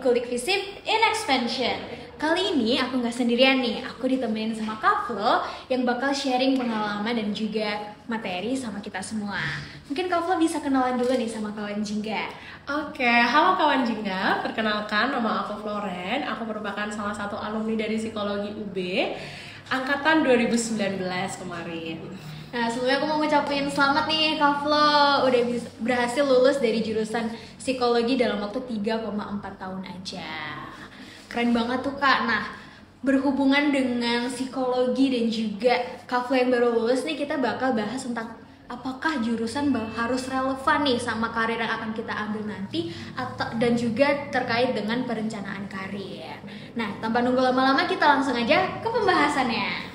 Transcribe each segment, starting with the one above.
Kulik Visip in Expansion. Kali ini aku nggak sendirian nih, aku ditemenin sama Kak Flo yang bakal sharing pengalaman dan juga materi sama kita semua. Mungkin Kak Flo bisa kenalan dulu nih sama kawan Jingga. Oke, halo kawan Jingga, perkenalkan nama aku Floren. Aku merupakan salah satu alumni dari Psikologi UB angkatan 2019 kemarin. Nah, sebelumnya aku mau ngucapin selamat nih Kak Flo udah berhasil lulus dari jurusan psikologi dalam waktu 3,4 tahun aja. Keren banget tuh Kak. Nah, berhubungan dengan psikologi dan juga Kak Flo yang baru lulus nih, kita bakal bahas tentang apakah jurusan harus relevan nih sama karir yang akan kita ambil nanti, atau dan juga terkait dengan perencanaan karir. Nah, tanpa nunggu lama-lama kita langsung aja ke pembahasannya.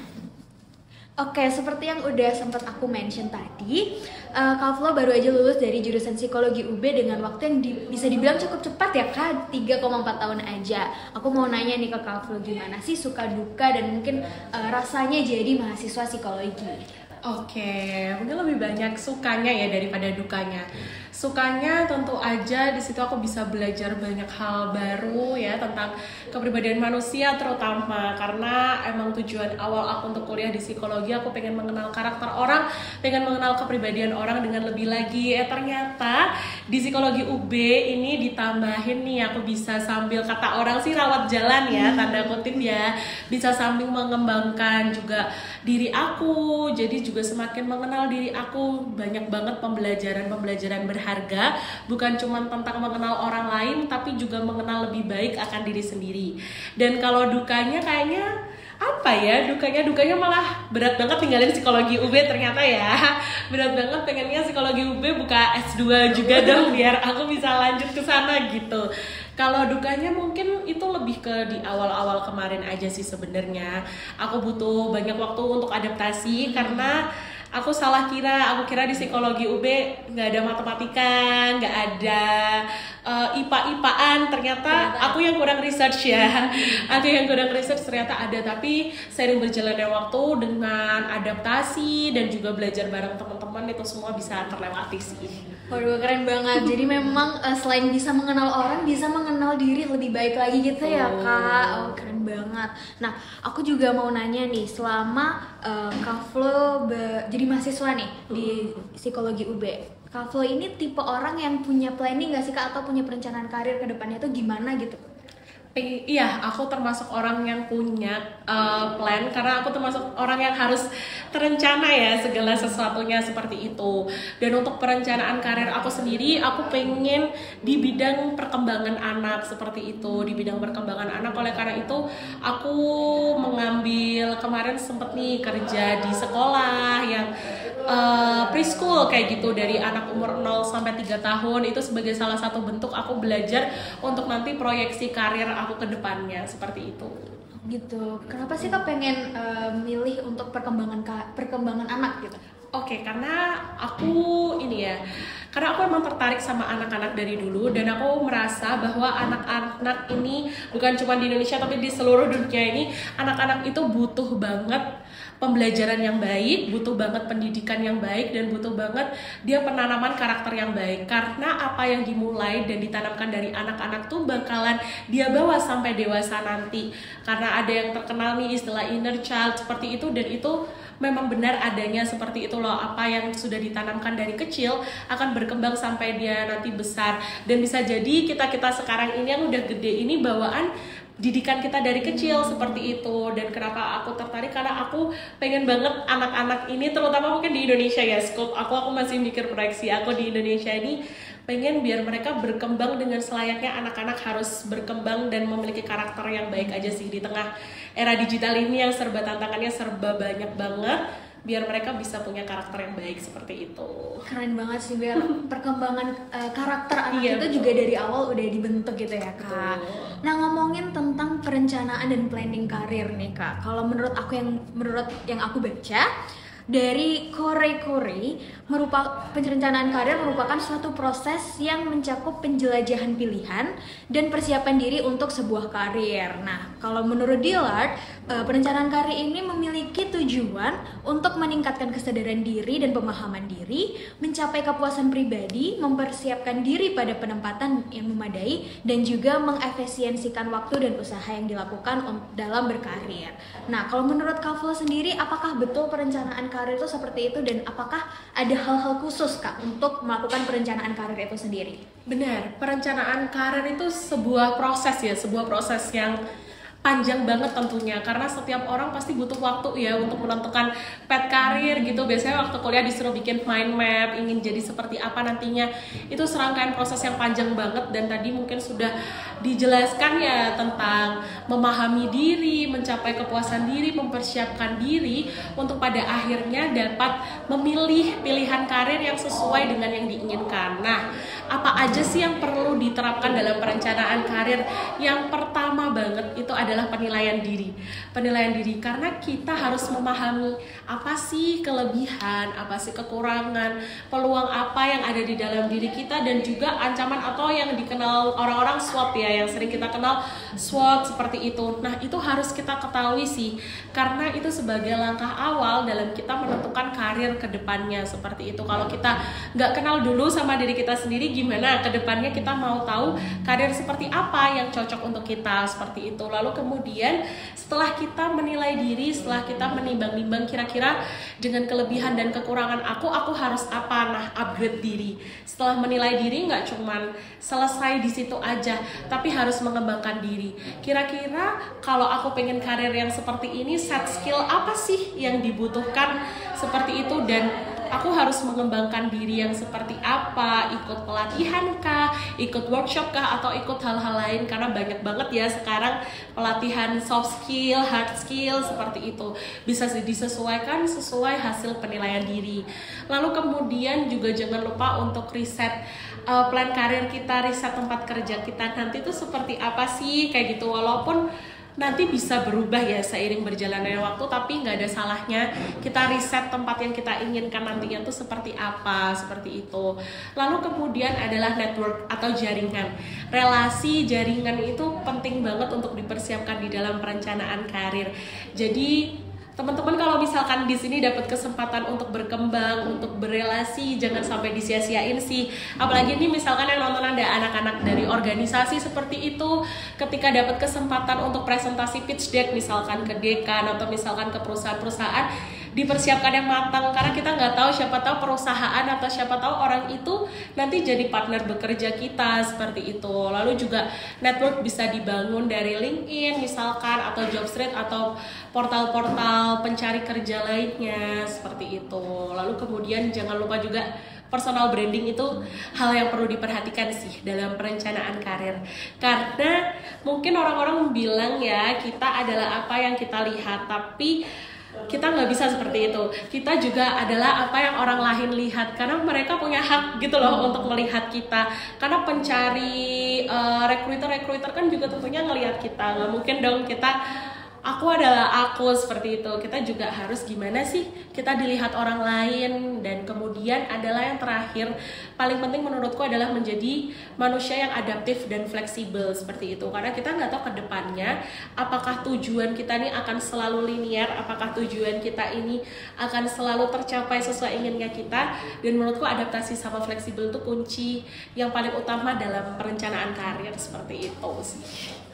Oke, seperti yang udah sempat aku mention tadi, Kak Flo baru aja lulus dari jurusan psikologi UB dengan waktu yang bisa dibilang cukup cepat ya Kak, 3,4 tahun aja. Aku mau nanya nih ke Kak Flo, gimana sih suka duka dan mungkin rasanya jadi mahasiswa psikologi? Oke, mungkin lebih banyak sukanya ya daripada dukanya. Sukanya tentu aja di situ aku bisa belajar banyak hal baru ya tentang kepribadian manusia terutama, karena emang tujuan awal aku untuk kuliah di psikologi, aku pengen mengenal karakter orang, pengen mengenal kepribadian orang dengan lebih lagi. Ternyata di psikologi UB ini ditambahin nih, aku bisa sambil kata orang sih rawat jalan ya, tanda kutip ya, bisa sambil mengembangkan juga diri aku, jadi juga semakin mengenal diri aku. Banyak banget pembelajaran berharga, bukan cuma tentang mengenal orang lain, tapi juga mengenal lebih baik akan diri sendiri. Dan kalau dukanya kayaknya apa ya, dukanya malah berat banget tinggalin psikologi UB ternyata ya. Berat banget, pengennya psikologi UB buka S2 juga dong biar aku bisa lanjut ke sana gitu. Kalau dukanya mungkin itu lebih ke di awal-awal kemarin aja sih sebenarnya. Aku butuh banyak waktu untuk adaptasi karena aku salah kira, aku kira di psikologi UB nggak ada matematika, nggak ada IPA-IPAan. Ternyata aku yang kurang research ya. Aku yang kurang research ternyata ada, tapi sering berjalannya waktu dengan adaptasi dan juga belajar bareng teman-teman, itu semua bisa terlewati sih. Waduh, keren banget. Jadi memang selain bisa mengenal orang, bisa mengenal diri lebih baik lagi gitu ya Kak. Oh, keren banget. Nah, aku juga mau nanya nih, selama Kak Flo jadi mahasiswa nih di psikologi UB, Kak Flo ini tipe orang yang punya planning gak sih Kak, atau punya perencanaan karir ke depannya tuh gimana gitu? Iya, aku termasuk orang yang punya plan, karena aku termasuk orang yang harus terencana ya segala sesuatunya seperti itu. Dan untuk perencanaan karir aku sendiri, aku pengen di bidang perkembangan anak seperti itu, di bidang perkembangan anak. Oleh karena itu, aku mengambil kemarin sempet nih kerja di sekolah yang preschool kayak gitu, dari anak umur 0 sampai 3 tahun. Itu sebagai salah satu bentuk aku belajar untuk nanti proyeksi karir aku ke depannya, seperti itu. Gitu. Kenapa sih Kak pengen milih untuk perkembangan anak gitu? Oke, karena aku karena aku emang tertarik sama anak-anak dari dulu, dan aku merasa bahwa anak-anak ini bukan cuma di Indonesia tapi di seluruh dunia ini, anak-anak itu butuh banget pembelajaran yang baik, butuh banget pendidikan yang baik, dan butuh banget dia penanaman karakter yang baik. Karena apa yang dimulai dan ditanamkan dari anak-anak tuh bakalan dia bawa sampai dewasa nanti. Karena ada yang terkenal nih istilah inner child seperti itu, dan itu memang benar adanya seperti itu loh. Apa yang sudah ditanamkan dari kecil akan berkembang sampai dia nanti besar. Dan bisa jadi kita sekarang ini yang udah gede ini bawaan didikan kita dari kecil seperti itu. Dan kenapa aku tertarik, karena aku pengen banget anak-anak ini, terutama mungkin di Indonesia ya, scope aku masih mikir proyeksi aku di Indonesia ini, pengen biar mereka berkembang dengan selayaknya anak-anak harus berkembang dan memiliki karakter yang baik aja sih. Di tengah era digital ini yang serba tantangannya serba banyak banget, biar mereka bisa punya karakter yang baik seperti itu. Keren banget sih, biar perkembangan karakter anak Iya, itu betul. juga dari awal udah dibentuk gitu ya Kak. Betul. Nah, ngomongin tentang perencanaan dan planning karir nih Kak, kalau menurut yang aku baca dari Korey, perencanaan karir merupakan suatu proses yang mencakup penjelajahan pilihan dan persiapan diri untuk sebuah karir. Nah, kalau menurut Dillard, perencanaan karir ini memiliki memiliki tujuan untuk meningkatkan kesadaran diri dan pemahaman diri, mencapai kepuasan pribadi, mempersiapkan diri pada penempatan yang memadai, dan juga mengefisiensikan waktu dan usaha yang dilakukan dalam berkarir. Nah, kalau menurut Kak Flo sendiri, apakah betul perencanaan karir itu seperti itu, dan apakah ada hal-hal khusus Kak untuk melakukan perencanaan karir itu sendiri? Benar, perencanaan karir itu sebuah proses ya, sebuah proses yang panjang banget tentunya, karena setiap orang pasti butuh waktu ya untuk menentukan path karir gitu. Biasanya waktu kuliah disuruh bikin mind map, ingin jadi seperti apa nantinya. Itu serangkaian proses yang panjang banget, dan tadi mungkin sudah dijelaskan ya tentang memahami diri, mencapai kepuasan diri, mempersiapkan diri untuk pada akhirnya dapat memilih pilihan karir yang sesuai dengan yang diinginkan. Nah, apa aja sih yang perlu diterapkan dalam perencanaan karir? Yang pertama banget itu adalah penilaian diri. Penilaian diri, karena kita harus memahami apa sih kelebihan, apa sih kekurangan, peluang apa yang ada di dalam diri kita, dan juga ancaman atau yang dikenal orang-orang SWOT ya, yang sering kita kenal SWOT seperti itu. Nah, itu harus kita ketahui sih, karena itu sebagai langkah awal dalam kita menentukan karir ke depannya seperti itu. Kalau kita nggak kenal dulu sama diri kita sendiri, gimana ke depannya kita mau tahu karir seperti apa yang cocok untuk kita seperti itu. Lalu kemudian setelah kita menilai diri, setelah kita menimbang-nimbang kira-kira dengan kelebihan dan kekurangan aku harus apa, nah upgrade diri. Setelah menilai diri nggak cuman selesai di situ aja, tapi harus mengembangkan diri. Kira-kira kalau aku pengen karir yang seperti ini, set skill apa sih yang dibutuhkan seperti itu, dan aku harus mengembangkan diri yang seperti apa, ikut pelatihan kah, ikut workshop kah, atau ikut hal-hal lain, karena banyak banget ya sekarang pelatihan soft skill, hard skill seperti itu, bisa disesuaikan sesuai hasil penilaian diri. Lalu kemudian juga jangan lupa untuk riset plan karir kita, riset tempat kerja kita nanti itu seperti apa sih kayak gitu. Walaupun nanti bisa berubah ya seiring berjalannya waktu, tapi nggak ada salahnya kita riset tempat yang kita inginkan nantinya tuh seperti apa, seperti itu. Lalu kemudian adalah network atau jaringan. Relasi jaringan itu penting banget untuk dipersiapkan di dalam perencanaan karir. Jadi teman-teman kalau misalkan di sini dapat kesempatan untuk berkembang, untuk berelasi, jangan sampai disia-siain sih. Apalagi ini misalkan yang nonton ada anak-anak dari organisasi seperti itu, ketika dapat kesempatan untuk presentasi pitch deck misalkan ke dekan atau misalkan ke perusahaan-perusahaan, dipersiapkan yang matang, karena kita nggak tahu, siapa tahu perusahaan atau siapa tahu orang itu nanti jadi partner bekerja kita seperti itu. Lalu juga network bisa dibangun dari LinkedIn misalkan, atau Jobstreet, atau portal-portal pencari kerja lainnya seperti itu. Lalu kemudian jangan lupa juga personal branding, itu hal yang perlu diperhatikan sih dalam perencanaan karir. Karena mungkin orang-orang bilang ya kita adalah apa yang kita lihat, tapi kita nggak bisa seperti itu. Kita juga adalah apa yang orang lain lihat, karena mereka punya hak gitu loh untuk melihat kita. Karena pencari recruiter kan juga tentunya ngelihat kita. Nggak mungkin dong kita aku adalah aku seperti itu. Kita juga harus gimana sih kita dilihat orang lain. Dan kemudian adalah yang terakhir, paling penting menurutku adalah menjadi manusia yang adaptif dan fleksibel seperti itu. Karena kita nggak tahu ke depannya apakah tujuan kita ini akan selalu linear, apakah tujuan kita ini akan selalu tercapai sesuai inginnya kita. Dan menurutku adaptasi sama fleksibel itu kunci yang paling utama dalam perencanaan karir seperti itu sih.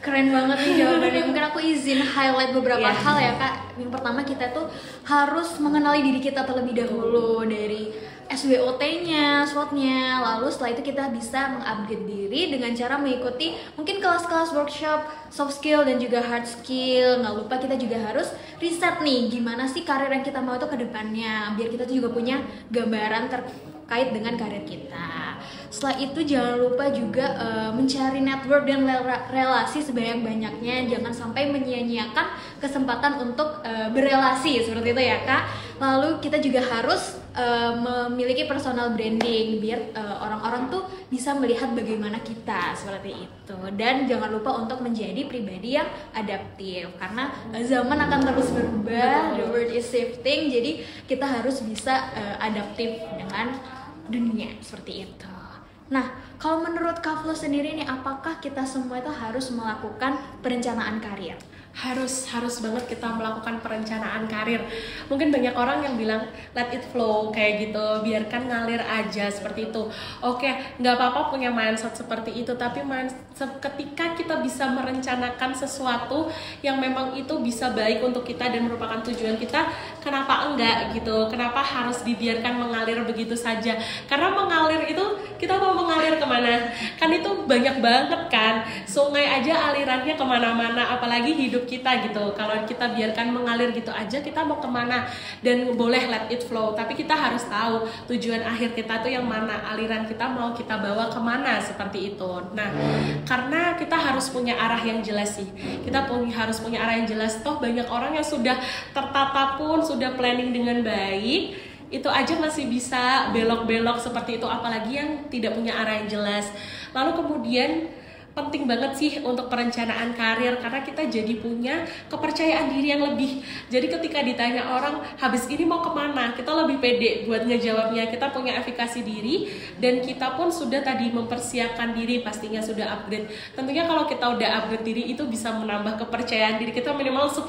Keren banget nih jawabannya. Mungkin aku izin highlight beberapa hal ya Kak. Yang pertama, kita tuh harus mengenali diri kita terlebih dahulu, dari SWOT-nya, SWOT-nya. Lalu setelah itu kita bisa mengupgrade diri dengan cara mengikuti mungkin kelas-kelas workshop soft skill dan juga hard skill. Nggak lupa kita juga harus riset nih, gimana sih karir yang kita mau itu ke depannya, biar kita tuh juga punya gambaran terkait dengan karir kita. Setelah itu jangan lupa juga mencari network dan relasi sebanyak-banyaknya. Jangan sampai menyia-nyiakan kesempatan untuk berelasi seperti itu ya Kak. Lalu kita juga harus memiliki personal branding, biar orang-orang tuh bisa melihat bagaimana kita seperti itu. Dan jangan lupa untuk menjadi pribadi yang adaptif, karena zaman akan terus berubah, the world is shifting. Jadi kita harus bisa adaptif dengan dunia seperti itu. Nah, kalau menurut Kak Flo sendiri nih, apakah kita semua itu harus melakukan perencanaan karir? Harus banget kita melakukan perencanaan karir. Mungkin banyak orang yang bilang let it flow kayak gitu, biarkan ngalir aja seperti itu. Oke, nggak apa-apa punya mindset seperti itu, tapi ketika kita bisa merencanakan sesuatu yang memang itu bisa baik untuk kita dan merupakan tujuan kita, kenapa enggak gitu? Kenapa harus dibiarkan mengalir begitu saja? Karena mengalir itu, kita mau mengalir kemana? Kan itu banyak banget kan, sungai aja alirannya kemana-mana, apalagi hidup kita gitu. Kalau kita biarkan mengalir gitu aja, kita mau kemana? Dan boleh let it flow, tapi kita harus tahu tujuan akhir kita tuh yang mana, aliran kita mau kita bawa kemana, seperti itu. Nah, karena kita harus punya arah yang jelas sih, kita harus punya arah yang jelas. Toh banyak orang yang sudah tertata pun, sudah planning dengan baik, itu aja masih bisa belok-belok seperti itu, apalagi yang tidak punya arah yang jelas. Lalu kemudian penting banget sih untuk perencanaan karir, karena kita jadi punya kepercayaan diri yang lebih. Jadi ketika ditanya orang habis ini mau kemana, kita lebih pede buat ngejawabnya. Kita punya efikasi diri dan kita pun sudah tadi mempersiapkan diri, pastinya sudah upgrade. Tentunya kalau kita udah upgrade diri, itu bisa menambah kepercayaan diri kita minimal 10%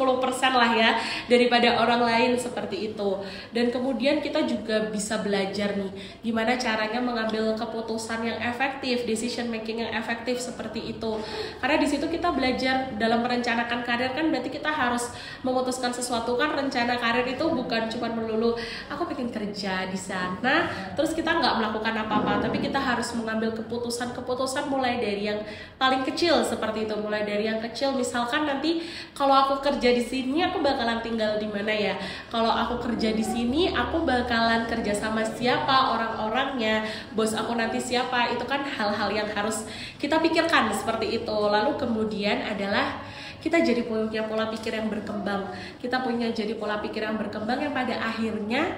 lah ya daripada orang lain, seperti itu. Dan kemudian kita juga bisa belajar nih gimana caranya mengambil keputusan yang efektif, decision making yang efektif seperti itu. Karena di situ kita belajar dalam merencanakan karir, kan berarti kita harus memutuskan sesuatu. Kan rencana karir itu bukan cuma melulu aku pengen kerja di sana terus kita nggak melakukan apa-apa, tapi kita harus mengambil keputusan mulai dari yang paling kecil seperti itu. Mulai dari yang kecil, misalkan nanti kalau aku kerja di sini aku bakalan tinggal di mana ya, kalau aku kerja di sini aku bakalan kerja sama siapa orang-orangnya, bos aku nanti siapa. Itu kan hal-hal yang harus kita pikirkan seperti itu. Lalu kemudian adalah kita jadi punya pola pikir yang berkembang. Kita punya jadi pola pikir yang berkembang yang pada akhirnya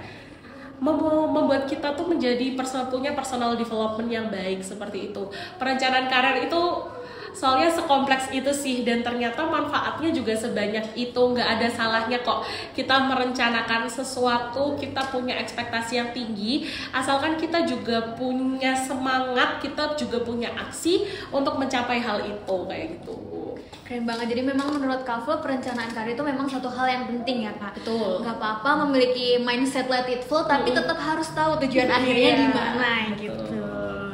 membuat kita tuh menjadi punya personal development yang baik seperti itu. Perencanaan karir itu soalnya sekompleks itu sih, dan ternyata manfaatnya juga sebanyak itu. Nggak ada salahnya kok kita merencanakan sesuatu, kita punya ekspektasi yang tinggi, asalkan kita juga punya semangat, kita juga punya aksi untuk mencapai hal itu, kayak gitu. Keren banget. Jadi memang menurut Kak Flo, perencanaan karir itu memang satu hal yang penting ya Kak. Betul. Gak apa-apa memiliki mindset let it flow, tapi tetap harus tahu tujuan akhirnya di mana gitu.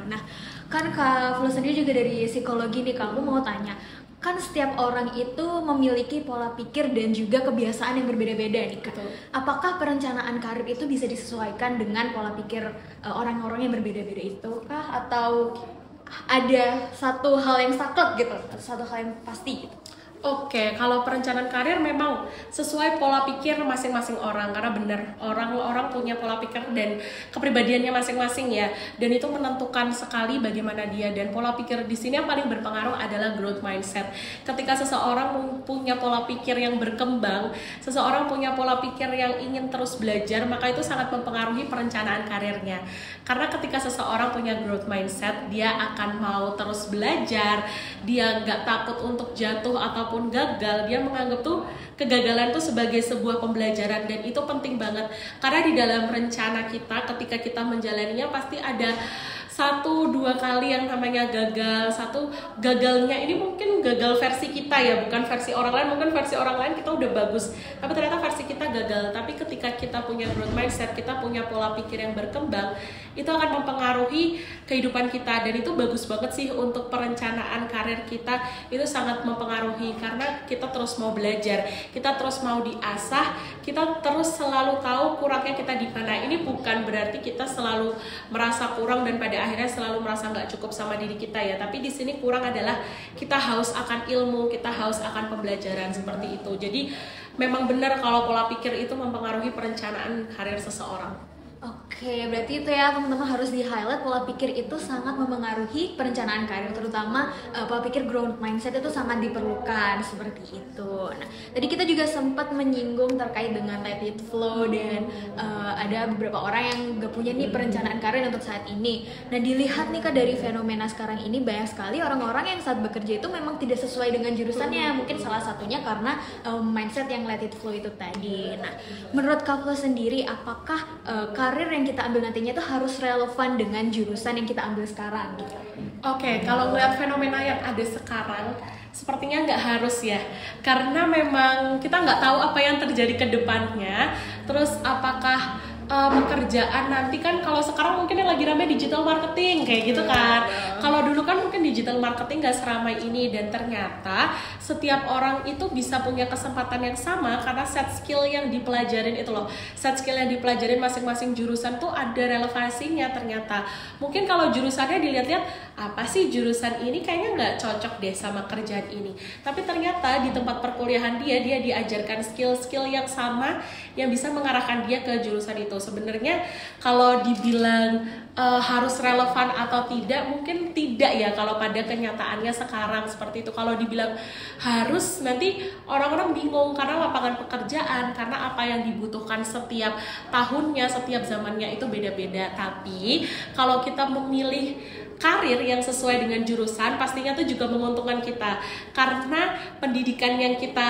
Nah, kan Kak Flo sendiri juga dari psikologi nih, Kak, aku mau tanya, kan setiap orang itu memiliki pola pikir dan juga kebiasaan yang berbeda-beda nih Kak. Betul. Apakah perencanaan karir itu bisa disesuaikan dengan pola pikir orang-orang yang berbeda-beda itu kah? Atau ada satu hal yang saklek gitu, satu hal yang pasti gitu? Oke, kalau perencanaan karir memang sesuai pola pikir masing-masing orang, karena benar orang-orang punya pola pikir dan kepribadiannya masing-masing ya, dan itu menentukan sekali bagaimana dia. Dan pola pikir di sini yang paling berpengaruh adalah growth mindset. Ketika seseorang punya pola pikir yang berkembang, seseorang punya pola pikir yang ingin terus belajar, maka itu sangat mempengaruhi perencanaan karirnya. Karena ketika seseorang punya growth mindset, dia akan mau terus belajar, dia nggak takut untuk jatuh ataupun gagal. Dia menganggap tuh kegagalan tuh sebagai sebuah pembelajaran, dan itu penting banget. Karena di dalam rencana kita, ketika kita menjalaninya pasti ada 1-2 kali yang namanya gagal. Satu gagalnya ini mungkin gagal versi kita ya, bukan versi orang lain. Mungkin versi orang lain kita udah bagus, tapi ternyata versi kita gagal. Tapi ketika kita punya growth mindset, kita punya pola pikir yang berkembang, itu akan mempengaruhi kehidupan kita. Dan itu bagus banget sih untuk perencanaan karir kita. Itu sangat mempengaruhi karena kita terus mau belajar, kita terus mau diasah, kita terus selalu tahu kurangnya kita di mana. Ini bukan berarti kita selalu merasa kurang dan pada akhirnya selalu merasa nggak cukup sama diri kita ya. Tapi di sini kurang adalah kita haus akan ilmu, kita haus akan pembelajaran, seperti itu. Jadi memang benar kalau pola pikir itu mempengaruhi perencanaan karir seseorang. Oke, berarti itu ya teman-teman harus di-highlight, pola pikir itu sangat mempengaruhi perencanaan karir, terutama pola pikir growth mindset itu sangat diperlukan, seperti itu. Nah, tadi kita juga sempat menyinggung terkait dengan let it flow dan ada beberapa orang yang gak punya nih perencanaan karir untuk saat ini. Nah, dilihat nih Kak dari fenomena sekarang ini, banyak sekali orang-orang yang saat bekerja itu memang tidak sesuai dengan jurusannya. Mungkin salah satunya karena mindset yang let it flow itu tadi. Nah, menurut Kak Flo sendiri, apakah karir yang kita ambil nantinya itu harus relevan dengan jurusan yang kita ambil sekarang gitu? Oke, kalau melihat fenomena yang ada sekarang, sepertinya nggak harus ya, karena memang kita nggak tahu apa yang terjadi ke depannya. Terus apakah pekerjaan nanti kan, kalau sekarang mungkin yang lagi rame digital marketing kayak gitu kan. Kalau dulu kan mungkin digital marketing gak seramai ini, dan ternyata setiap orang itu bisa punya kesempatan yang sama karena set skill yang dipelajarin itu loh. Set skill yang dipelajarin masing-masing jurusan tuh ada relevansinya ternyata. Mungkin kalau jurusannya dilihat-lihat, apa sih jurusan ini kayaknya nggak cocok deh sama kerjaan ini. Tapi ternyata di tempat perkuliahan dia diajarkan skill-skill yang sama yang bisa mengarahkan dia ke jurusan itu. Sebenarnya kalau dibilang harus relevan atau tidak, mungkin tidak ya kalau pada kenyataannya sekarang seperti itu. Kalau dibilang harus, nanti orang-orang bingung karena lapangan pekerjaan, karena apa yang dibutuhkan setiap tahunnya, setiap zamannya itu beda-beda. Tapi kalau kita memilih karir yang sesuai dengan jurusan, pastinya tuh juga menguntungkan kita, karena pendidikan yang kita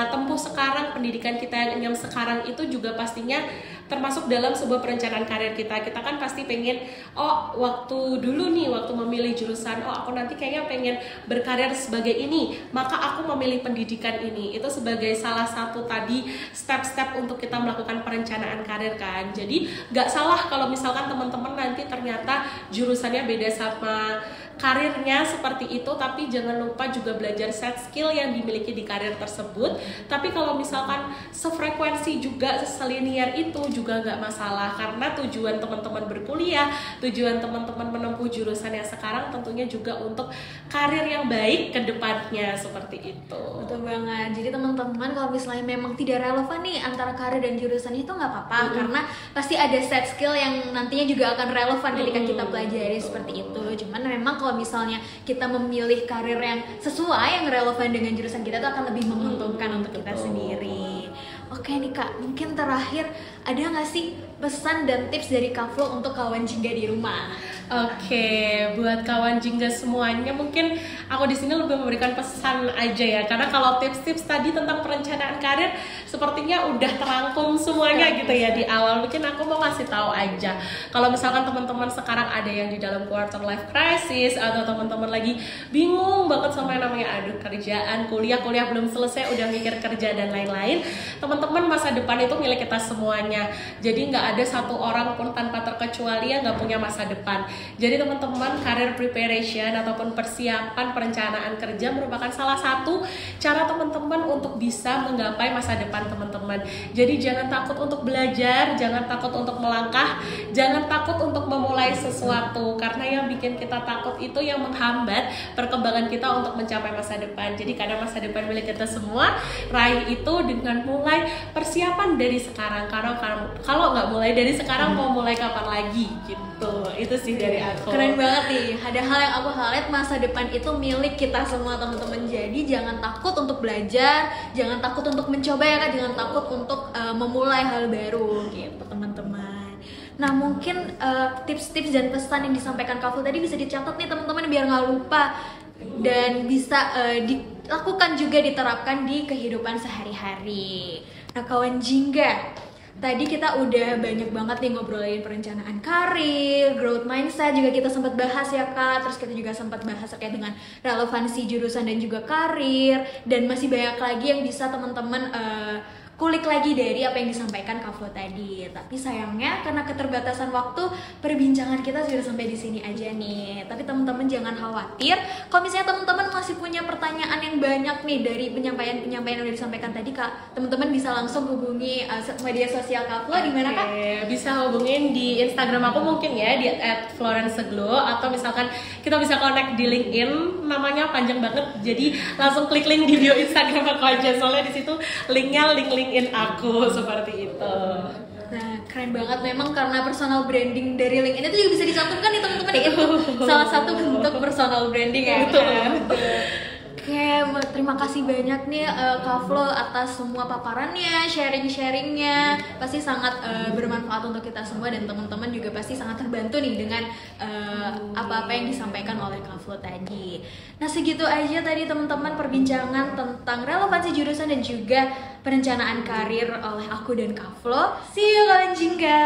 tempuh sekarang, pendidikan kita yang enyam sekarang itu juga pastinya termasuk dalam sebuah perencanaan karir kita. Kita kan pasti pengen, oh waktu dulu nih, waktu memilih jurusan, oh aku nanti kayaknya pengen berkarir sebagai ini, maka aku memilih pendidikan ini. Itu sebagai salah satu tadi step-step untuk kita melakukan perencanaan karir kan. Jadi gak salah kalau misalkan teman-teman nanti ternyata jurusannya beda sama karirnya seperti itu, tapi jangan lupa juga belajar set skill yang dimiliki di karir tersebut. Tapi kalau misalkan sefrekuensi juga, selinier itu juga nggak masalah, karena tujuan teman-teman berkuliah, tujuan teman-teman menempuh jurusan yang sekarang tentunya juga untuk karir yang baik ke depannya, seperti itu. Betul banget. Jadi teman-teman kalau misalnya memang tidak relevan nih antara karir dan jurusan itu nggak apa-apa, karena pasti ada set skill yang nantinya juga akan relevan ketika kita pelajari seperti itu. Cuman memang kalau misalnya kita memilih karir yang sesuai, yang relevan dengan jurusan kita, itu akan lebih menguntungkan untuk kita sendiri. Oke nih Kak, mungkin terakhir ada nggak sih pesan dan tips dari Kak Flo untuk kawan jingga di rumah? Oke, buat kawan jingga semuanya, mungkin aku di sini lebih memberikan pesan aja ya, karena kalau tips-tips tadi tentang perencanaan karir sepertinya udah terangkum semuanya gitu ya di awal. Mungkin aku mau ngasih tahu aja, kalau misalkan teman-teman sekarang ada yang di dalam quarter life crisis, atau teman-teman lagi bingung banget sama yang namanya aduh kerjaan, kuliah belum selesai udah mikir kerja dan lain-lain, teman-teman masa depan itu milik kita semuanya. Jadi nggak ada satu orang pun tanpa terkecuali yang nggak punya masa depan. Jadi teman-teman, career preparation ataupun persiapan perencanaan kerja merupakan salah satu cara teman-teman untuk bisa menggapai masa depan teman-teman. Jadi jangan takut untuk belajar, jangan takut untuk melangkah, jangan takut untuk memulai sesuatu, karena yang bikin kita takut itu yang menghambat perkembangan kita untuk mencapai masa depan. Jadi karena masa depan milik kita semua, raih itu dengan mulai persiapan dari sekarang. Karena kalau nggak mulai dari sekarang, mau mulai kapan lagi gitu. Itu sih dari aku. Keren banget nih. Ada hal yang aku highlight, masa depan itu milik kita semua teman-teman. Jadi jangan takut untuk belajar, jangan takut untuk mencoba ya Kak, jangan takut untuk memulai hal baru gitu teman-teman. Nah mungkin tips-tips dan pesan yang disampaikan Kak Flo tadi bisa dicatat nih teman-teman biar nggak lupa, dan bisa dilakukan juga, diterapkan di kehidupan sehari-hari. Nah kawan jingga, tadi kita udah banyak banget nih ngobrolin perencanaan karir, growth mindset juga kita sempat bahas ya Kak. Terus kita juga sempat bahas terkait dengan relevansi jurusan dan juga karir, dan masih banyak lagi yang bisa teman-teman kulik lagi dari apa yang disampaikan Kak Flo tadi. Tapi sayangnya karena keterbatasan waktu, perbincangan kita sudah sampai di sini aja nih. Tapi teman-teman jangan khawatir, kalau misalnya teman-teman masih punya pertanyaan yang banyak nih dari penyampaian yang udah disampaikan tadi Kak, teman-teman bisa langsung hubungi media sosial Kak Flo di mana Kak? Bisa hubungin di Instagram aku mungkin ya, di @florenseglo, atau misalkan kita bisa connect di LinkedIn, namanya panjang banget. Jadi langsung klik link di bio Instagram aku aja, soalnya di situ linknya link LinkedIn aku seperti itu. Nah, keren banget memang, karena personal branding dari LinkedIn itu juga bisa dicantumkan nih teman-teman. Itu salah satu bentuk personal branding ya. Oke, terima kasih banyak nih Kak Flo atas semua paparannya, sharing-sharingnya. Pasti sangat bermanfaat untuk kita semua, dan teman-teman juga pasti sangat terbantu nih dengan apa-apa yang disampaikan oleh Kak Flo tadi. Nah segitu aja tadi teman-teman perbincangan tentang relevansi jurusan dan juga perencanaan karir oleh aku dan Kak Flo. See you kawan jingga.